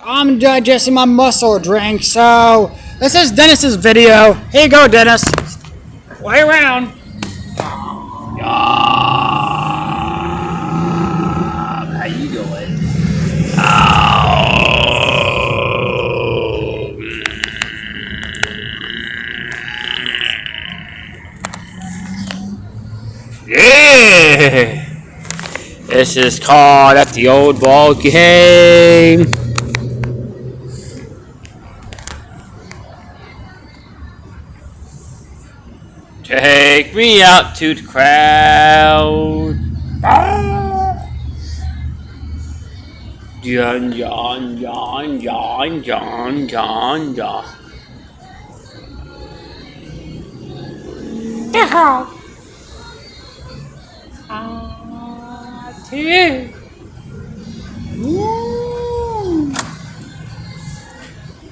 I'm digesting my muscle drink, so this is Dennis's video. Here you go, Dennis. Play around. How you doing? Yeah! This is called at the old ball game. Take me out to the crowd. John, John, John, John, John, John, John.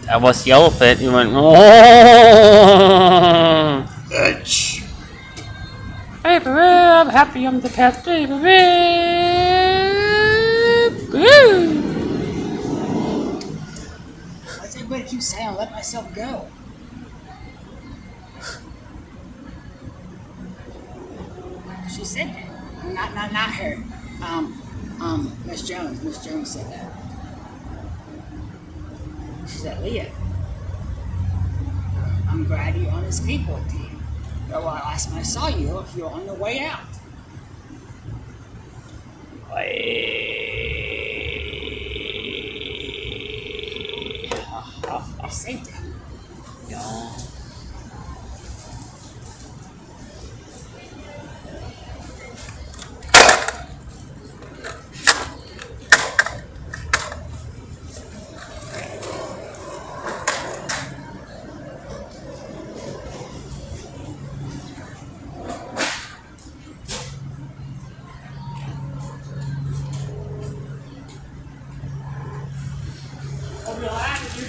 That was the elephant. He went, oh. I'm happy I'm the pet. What's everybody keep saying? I'll let myself go. She said that. Not her. Miss Jones. Miss Jones said that. She said, Leah, I'm glad you're on the skateboard team. Well, last time I saw you, if you're on the way out. I saved it. No.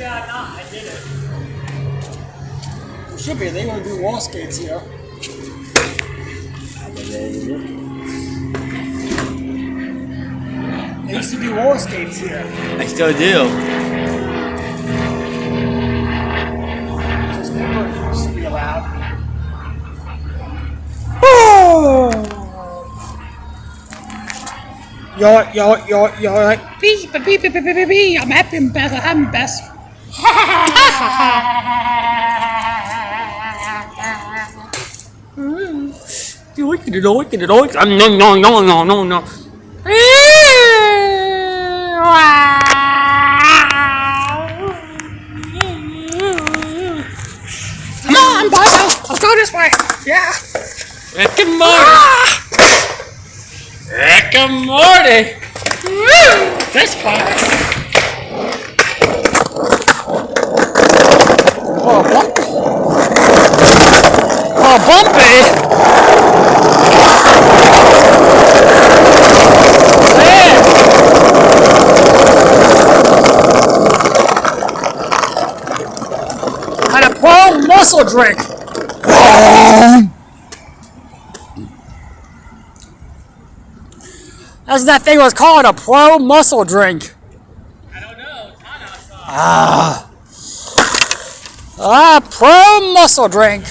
I did it. It should be. They want to do wall skates here. They used to do wall skates here. I still do. Just never used to be allowed. You're like beep, I'm happy, I'm best. No. Come on, Bobo, let's go this way. Yeah. Rick and Morty. Rick and Morty. This part. Oh, bumpy. Had a pro muscle drink. That's that thing was called, a pro muscle drink. I don't know. It's hot outside. Pro muscle drink.